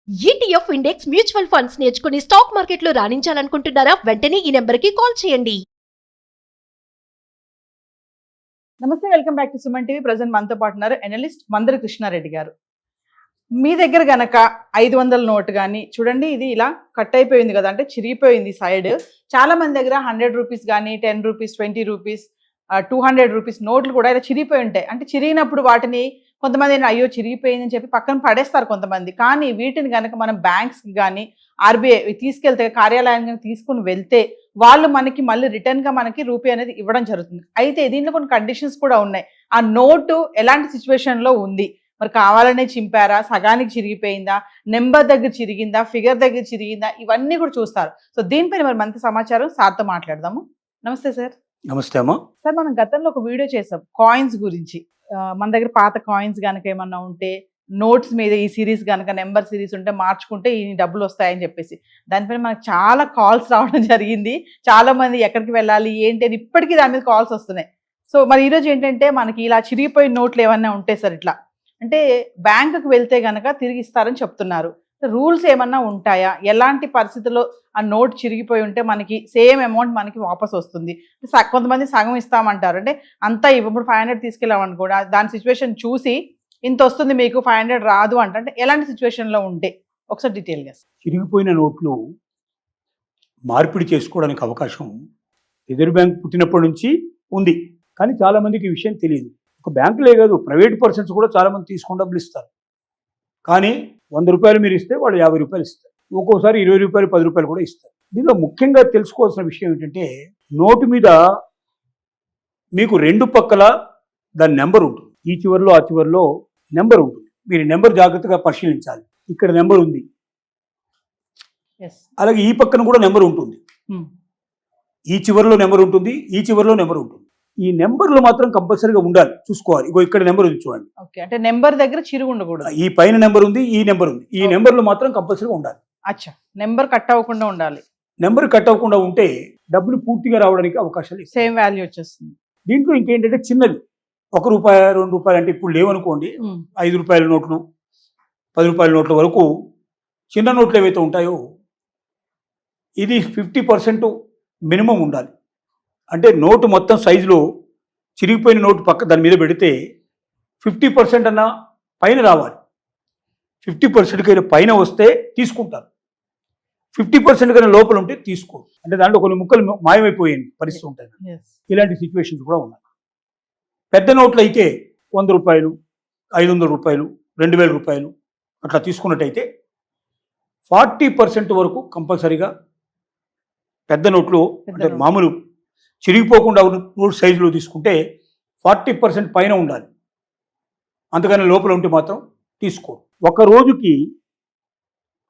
ETF index mutual funds నేర్చుకుని stock మార్కెట్లో రాణించాలనుకుంటున్నారా? వెంటనే ఈ నెంబర్కి కాల్ చేయండి. నమస్తే, welcome back to Suman TV. Present మనతో పాటు ఉన్నారు ఎనలిస్ట్ మందరి కృష్ణారెడ్డి గారు. మీ దగ్గర గనక 500 నోట్ కానీ చూడండి, ఇది ఇలా కట్ అయిపోయింది కదా, అంటే చిరిగిపోయింది సైడ్. చాలా మంది దగ్గర 100 రూపీస్ కానీ 10 రూపీస్ 20 రూపీస్ 200 రూపీస్ నోట్లు కూడా ఇలా చిరిగిపోయి ఉంటాయి. అంటే చిరిగినప్పుడు వాటిని కొంతమంది అయ్యో చిరిగిపోయిందని చెప్పి పక్కన పడేస్తారు కొంతమంది. కానీ వీటిని కనుక మనం బ్యాంక్స్కి కానీ ఆర్బీఐ తీసుకెళ్తే, కార్యాలయానికి తీసుకుని వెళ్తే వాళ్ళు మనకి మళ్ళీ రిటర్న్గా మనకి రూపీ అనేది ఇవ్వడం జరుగుతుంది. అయితే దీంట్లో కొన్ని కండిషన్స్ కూడా ఉన్నాయి. ఆ నోటు ఎలాంటి సిచ్యువేషన్లో ఉంది, మరి కావాలనే చింపారా, సగానికి చిరిగిపోయిందా, నెంబర్ దగ్గర చిరిగిందా, ఫిగర్ దగ్గర చిరిగిందా, ఇవన్నీ కూడా చూస్తారు. సో దీనిపైన మరి మంచి సమాచారం సార్తో మాట్లాడదాము. నమస్తే సార్. నమస్తే అమ్మా. సార్, మనం గతంలో ఒక వీడియో చేసాం కాయిన్స్ గురించి. మన దగ్గర పాత కాయిన్స్ కనుక ఏమన్నా ఉంటే నోట్స్ మీద ఈ సిరీస్ కనుక నెంబర్ సిరీస్ ఉంటే మార్చుకుంటే ఈ డబ్బులు వస్తాయని చెప్పేసి దానిపైన మనకు చాలా కాల్స్ రావడం జరిగింది. చాలా మంది ఎక్కడికి వెళ్ళాలి ఏంటి అని ఇప్పటికీ దాని మీద కాల్స్ వస్తున్నాయి. సో మరి ఈరోజు ఏంటంటే మనకి ఇలా చిరిగిపోయిన నోట్లు ఏమన్నా ఉంటాయి సార్, ఇట్లా అంటే బ్యాంకుకి వెళ్తే కనుక తిరిగి ఇస్తారని చెప్తున్నారు. రూల్స్ ఏమన్నా ఉంటాయా? ఎలాంటి పరిస్థితుల్లో ఆ నోట్ చిరిగిపోయి ఉంటే మనకి సేమ్ అమౌంట్ మనకి వాపస్ వస్తుంది? కొంతమంది సగం ఇస్తామంటారు, అంటే అంతా ఇప్పుడు 500 తీసుకెళ్ళామని కూడా దాని సిచ్యువేషన్ చూసి ఇంత వస్తుంది మీకు 500 రాదు అంటే ఎలాంటి సిచ్యువేషన్లో ఉంటే ఒకసారి డీటెయిల్గా. చిరిగిపోయిన నోట్లు మార్పిడి చేసుకోవడానికి అవకాశం రిజర్వ్ బ్యాంక్ పుట్టినప్పటి నుంచి ఉంది. కానీ చాలామందికి ఈ విషయం తెలియదు. ఒక బ్యాంకులే కాదు, ప్రైవేట్ పర్సన్స్ కూడా చాలామంది తీసుకుని డబ్బులు ఇస్తారు. కానీ 100 రూపాయలు మీరు ఇస్తే వాళ్ళు 50 రూపాయలు ఇస్తారు, ఒక్కోసారి 20 రూపాయలు 10 రూపాయలు కూడా ఇస్తారు. దీనిలో ముఖ్యంగా తెలుసుకోవాల్సిన విషయం ఏంటంటే, నోటు మీద మీకు రెండు పక్కల దాని నెంబర్ ఉంటుంది. ఈ చివరిలో ఆ చివరిలో నెంబర్ ఉంటుంది. మీరు నెంబర్ జాగ్రత్తగా పరిశీలించాలి. ఇక్కడ నెంబర్ ఉంది, అలాగే ఈ పక్కన కూడా నెంబర్ ఉంటుంది. ఈ చివరిలో నెంబర్ ఉంటుంది, ఈ చివరిలో నెంబర్ ఉంటుంది. ఈ నెంబర్లు మాత్రం కంపల్సరీగా ఉండాలి, చూసుకోవాలి. ఇగో ఇక్కడ నెంబర్ ఉంది చూడండి. ఓకే, అంటే నెంబర్ దగ్గర చిరుగు ఉండకూడదు. ఈ పైన నెంబర్ ఉంది, ఈ నెంబర్ ఉంది. ఈ నెంబర్లు మాత్రం కంపల్సరీగా ఉండాలి. అచ్చా, నెంబర్ కట్ అవ్వకుండా ఉండాలి. నెంబర్ కట్ అవ్వకుండా ఉంటే డబ్బులు పూర్తిగా రావడానికి అవకాశాలు సేమ్ వాల్యూ వచ్చేస్తుంది. దీంట్లో ఇంకేంటంటే చిన్నది 1 రూపాయి 2 రూపాయలు అంటే ఇప్పుడు లేవనుకోండి, 5 రూపాయల నోట్లు 10 రూపాయల నోట్ల వరకు చిన్న నోట్లు ఏవైతే ఉంటాయో ఇది 50% మినిమం ఉండాలి. అంటే నోటు మొత్తం సైజులో చిరిగిపోయిన నోటు పక్క దాని మీద పెడితే 50% అన్న పైన రావాలి. 50% కైనా పైన వస్తే తీసుకుంటారు, 50% కన్నా లోపల ఉంటే తీసుకోరు. అంటే దాంట్లో కొన్ని ముక్కలు మాయమైపోయే పరిస్థితి ఉంటుంది. ఇలాంటి సిచ్యువేషన్స్ కూడా ఉన్నాయి. పెద్ద నోట్లు అయితే 100 రూపాయలు 500 రూపాయలు 2000 రూపాయలు అట్లా తీసుకున్నట్టయితే 40% వరకు కంపల్సరీగా పెద్ద నోట్లు, అంటే మామూలు చిరిగిపోకుండా నోట్ సైజులో తీసుకుంటే 40% పైన ఉండాలి. అంతకన్నా లోపల ఉంటే మాత్రం తీసుకో. ఒక రోజుకి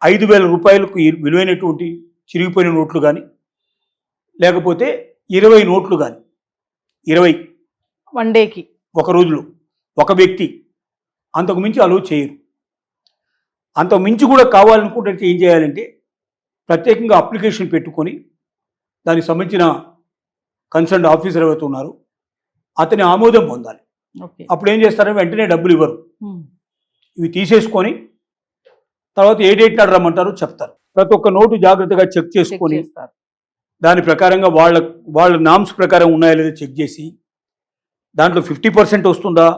5000 రూపాయలకు విలువైనటువంటి చిరిగిపోయిన నోట్లు కానీ, లేకపోతే 20 నోట్లు కానీ, 20 1 డేకి ఒక రోజులో ఒక వ్యక్తి అంతకు మించి అలో చేయరు. అంతకు మించి కూడా కావాలనుకుంటే ఏం చేయాలంటే ప్రత్యేకంగా అప్లికేషన్ పెట్టుకొని దానికి సంబంధించిన కన్సర్న్ ఆఫీసర్ ఎవరైతే ఉన్నారో అతని ఆమోదం పొందాలి. అప్పుడు ఏం చేస్తారంటే వెంటనే డబ్బులు ఇవ్వరు, ఇవి తీసేసుకొని తర్వాత ఏ డేట్ నాడు రమ్మంటారో చెప్తారు. ప్రతి ఒక్క నోటు జాగ్రత్తగా చెక్ చేసుకొని దాని ప్రకారంగా వాళ్ళ నామ్స్ ప్రకారం ఉన్నాయో లేదో చెక్ చేసి దాంట్లో 50% వస్తుందా,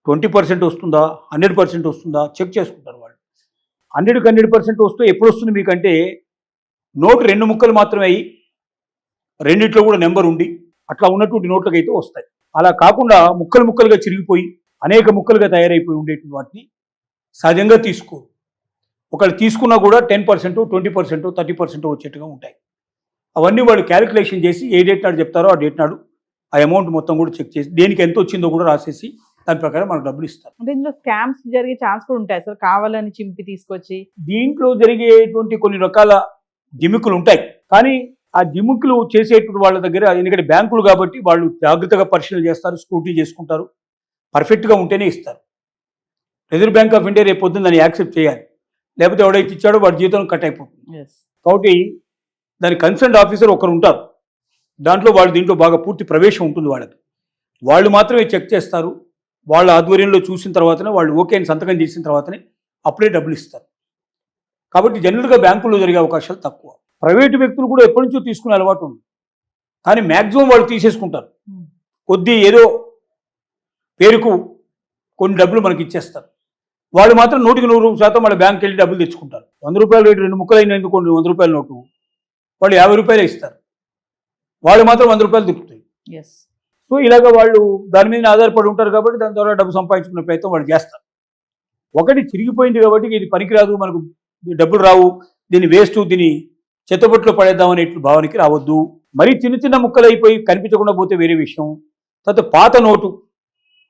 20% వస్తుందా, 100% వస్తుందా చెక్ చేసుకుంటారు వాళ్ళు. 100కి 100% వస్తే ఎప్పుడు వస్తుంది మీకంటే నోటు 2 ముక్కలు మాత్రమే అయ్యి రెండిట్లో కూడా నెంబర్ ఉండి అట్లా ఉన్నటువంటి నోట్లకైతే వస్తాయి. అలా కాకుండా ముక్కలు ముక్కలుగా చిరిగిపోయి అనేక ముక్కలుగా తయారైపోయి ఉండేటువంటి వాటిని సహజంగా తీసుకోరు. ఒకళ్ళు తీసుకున్నా కూడా 10%, 20%, 30% వచ్చేట్టుగా ఉంటాయి. అవన్నీ వాళ్ళు క్యాలిక్యులేషన్ చేసి ఏ డేట్ నాడు చెప్తారో ఆ డేట్ నాడు ఆ అమౌంట్ మొత్తం కూడా చెక్ చేసి దేనికి ఎంత వచ్చిందో కూడా రాసేసి దాని ప్రకారం మనకు డబ్బులు ఇస్తారు. అంటే ఇందులో స్కామ్స్ జరిగే ఛాన్స్ కూడా ఉంటాయి సార్, కావాలని చింపి తీసుకొచ్చి. దీంట్లో జరిగేటువంటి కొన్ని రకాల జిమ్మికులు ఉంటాయి. కానీ ఆ జిమ్మికులు చేసేటువంటి వాళ్ళ దగ్గర, ఎందుకంటే బ్యాంకులు కాబట్టి వాళ్ళు జాగ్రత్తగా పరిశీలన చేస్తారు, స్క్రూటీ చేసుకుంటారు, పర్ఫెక్ట్గా ఉంటేనే ఇస్తారు. రిజర్వ్ బ్యాంక్ ఆఫ్ ఇండియా రేపు పొద్దున్న దాన్ని యాక్సెప్ట్ చేయాలి, లేకపోతే ఎవడైతే ఇచ్చాడో వాడి జీతం కట్ అయిపోతుంది. కాబట్టి దాని కన్సర్న్ ఆఫీసర్ ఒకరు ఉంటారు, దీంట్లో బాగా పూర్తి ప్రవేశం ఉంటుంది వాళ్ళకి. వాళ్ళు మాత్రమే చెక్ చేస్తారు. వాళ్ళ ఆధ్వర్యంలో చూసిన తర్వాతనే వాళ్ళు ఓకే అని సంతకం చేసిన తర్వాతనే అప్పుడే డబ్బులు ఇస్తారు. కాబట్టి జనరల్గా బ్యాంకుల్లో జరిగే అవకాశాలు తక్కువ. ప్రైవేటు వ్యక్తులు కూడా ఎప్పటి నుంచో తీసుకునే అలవాటు ఉంది, కానీ మ్యాక్సిమం వాళ్ళు తీసేసుకుంటారు. కొద్ది ఏదో పేరుకు కొన్ని డబ్బులు మనకి ఇచ్చేస్తారు. వాళ్ళు మాత్రం 100% వాళ్ళ బ్యాంక్కి వెళ్ళి డబ్బులు తెచ్చుకుంటారు. 100 రూపాయలు రేటు 2 ముక్కలు అయినా ఎందుకోండి, 100 రూపాయల నోటు వాళ్ళు 50 రూపాయలే ఇస్తారు, వాళ్ళు మాత్రం 100 రూపాయలు దొరుకుతాయి. సో ఇలాగ వాళ్ళు దాని మీద ఆధారపడి ఉంటారు కాబట్టి దాని ద్వారా డబ్బు సంపాదించుకునే ప్రయత్నం వాళ్ళు చేస్తారు. ఒకటి చిరిగిపోయింది కాబట్టి ఇది పనికిరాదు, మనకు డబ్బులు రావు, దీన్ని వేస్ట్, దీన్ని చెత్తబొట్టులో పడేద్దామనే భావనకి రావద్దు. మరీ చిన్న చిన్న ముక్కలు అయిపోయి కనిపించకుండా పోతే వేరే విషయం. తర్వాత పాత నోటు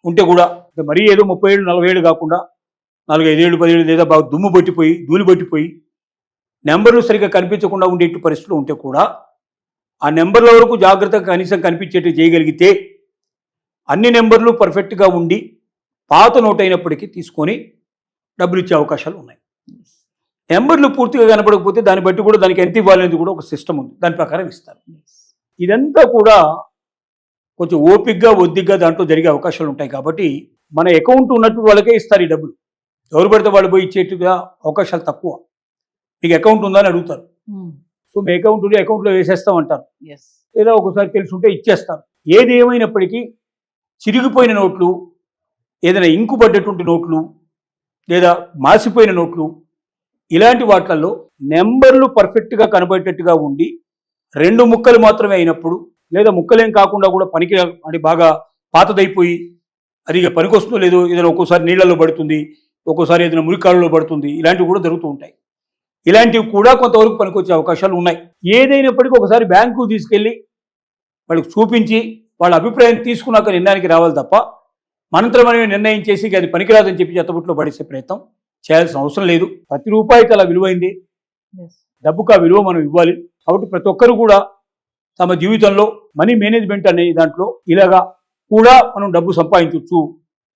ఉంటే కూడా మరీ ఏదో 30 ఏళ్ళు 40 ఏళ్ళు కాకుండా 4-5 ఏళ్ళు 10 ఏళ్ళు లేదా బాగా దుమ్ము పట్టిపోయి ధూళి పట్టిపోయి నెంబర్లు సరిగ్గా కనిపించకుండా ఉండేట్టు పరిస్థితులు ఉంటే కూడా ఆ నెంబర్ల వరకు జాగ్రత్తగా కనీసం కనిపించేట్టు చేయగలిగితే అన్ని నెంబర్లు పర్ఫెక్ట్గా ఉండి పాత నోట్ అయినప్పటికీ తీసుకొని డబ్బులు ఇచ్చే అవకాశాలు ఉన్నాయి. నెంబర్లు పూర్తిగా కనపడకపోతే దాన్ని బట్టి కూడా దానికి ఎంత ఇవ్వాలనేది కూడా ఒక సిస్టమ్ ఉంది, దాని ప్రకారం ఇస్తారు. ఇదంతా కూడా కొంచెం ఓపిక్గా ఒద్దిగ్గా దాంట్లో జరిగే అవకాశాలు ఉంటాయి. కాబట్టి మన అకౌంట్ ఉన్నట్టు వాళ్ళకే ఇస్తారు ఈ డబ్బులు. ఎవరు పడితే వాళ్ళు పోయి ఇచ్చేట్టుగా అవకాశాలు తక్కువ. మీకు అకౌంట్ ఉందా అని అడుగుతారు. సో మీ అకౌంట్ ఉంటే అకౌంట్లో వేసేస్తామంటారు, లేదా ఒకసారి తెలుసుంటే ఇచ్చేస్తారు. ఏది ఏమైనప్పటికీ చిరిగిపోయిన నోట్లు, ఏదైనా ఇంకు పడ్డటువంటి నోట్లు, లేదా మాసిపోయిన నోట్లు, ఇలాంటి వాటిల్లో నెంబర్లు పర్ఫెక్ట్గా కనబడేటట్టుగా ఉండి 2 ముక్కలు మాత్రమే అయినప్పుడు, లేదా ముక్కలేం కాకుండా కూడా పనికి అంటే బాగా పాతదైపోయి అది ఇక పనికొస్తుందో లేదో, ఏదైనా ఒక్కోసారి నీళ్ళలో పడుతుంది, ఒక్కోసారి ఏదైనా మురికాళ్ళలో పడుతుంది, ఇలాంటివి కూడా జరుగుతూ ఉంటాయి. ఇలాంటివి కూడా కొంతవరకు పనికొచ్చే అవకాశాలు ఉన్నాయి. ఏదైనప్పటికీ ఒకసారి బ్యాంకు తీసుకెళ్ళి వాళ్ళకి చూపించి వాళ్ళ అభిప్రాయం తీసుకున్నాక నిర్ణయానికి రావాలి తప్ప మనంతరం మనమే నిర్ణయం చేసి అది పనికిరాదని చెప్పి చెత్తబుట్లో పడేసే ప్రయత్నం చేయాల్సిన అవసరం లేదు. ప్రతి రూపాయికి అలా విలువైంది, డబ్బుకు ఆ విలువ మనం ఇవ్వాలి. కాబట్టి ప్రతి ఒక్కరు కూడా తమ జీవితంలో మనీ మేనేజ్మెంట్ అనే దాంట్లో ఇలాగా కూడా మనం డబ్బు సంపాదించవచ్చు,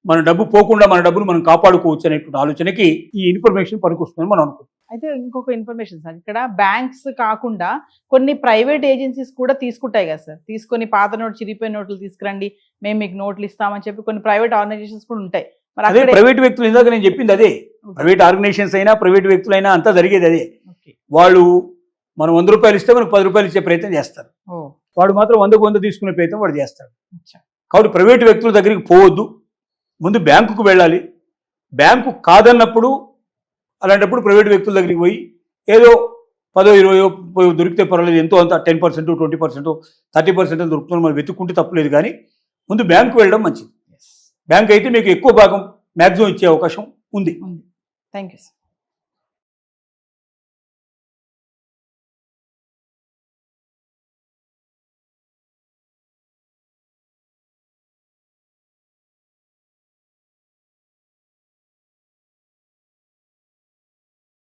మన డబ్బు పోకుండా మన డబ్బును మనం కాపాడుకోవచ్చు అనేటువంటి ఆలోచనకి ఈ ఇన్ఫర్మేషన్ పనికొస్తుందని మనం అనుకుంటాం. అయితే ఇంకొక ఇన్ఫర్మేషన్ సార్, ఇక్కడ బ్యాంక్స్ కాకుండా కొన్ని ప్రైవేట్ ఏజెన్సీస్ కూడా తీసుకుంటాయి కదా సార్, తీసుకొని పాత నోట్లు చిరిగిపోయిన నోట్లు తీసుకురండి మేము మీకు నోట్లు ఇస్తామని చెప్పి కొన్ని ప్రైవేట్ ఆర్గనైజేషన్స్ కూడా ఉంటాయి. మరి అదే ప్రైవేట్ వ్యక్తులు, ఇందాక నేను చెప్పింది అదే, ప్రైవేట్ ఆర్గనైజేషన్స్ అయినా ప్రైవేట్ వ్యక్తులైనా అంతా జరిగేది అదే. వాళ్ళు మనం 100 రూపాయలు ఇస్తే మనకు 10 రూపాయలు ఇచ్చే ప్రయత్నం చేస్తారు, వాడు మాత్రం 100కు 100 తీసుకునే ప్రయత్నం వాడు చేస్తాడు. కాబట్టి ప్రైవేట్ వ్యక్తుల దగ్గరికి పోవద్దు, ముందు బ్యాంకుకు వెళ్ళాలి. బ్యాంకు కాదన్నప్పుడు అలాంటప్పుడు ప్రైవేట్ వ్యక్తుల దగ్గరికి పోయి ఏదో 10-20 దొరికితే పర్వాలేదు, ఎంతో అంత 10%, 20%, 30% దొరుకుతుంది మనం వెతుక్కుంటే తప్పలేదు. కానీ ముందు బ్యాంకు వెళ్ళడం మంచిది. బ్యాంక్ అయితే మీకు ఎక్కువ భాగం మ్యాక్సిమం ఇచ్చే అవకాశం ఉంది. Thank you sir.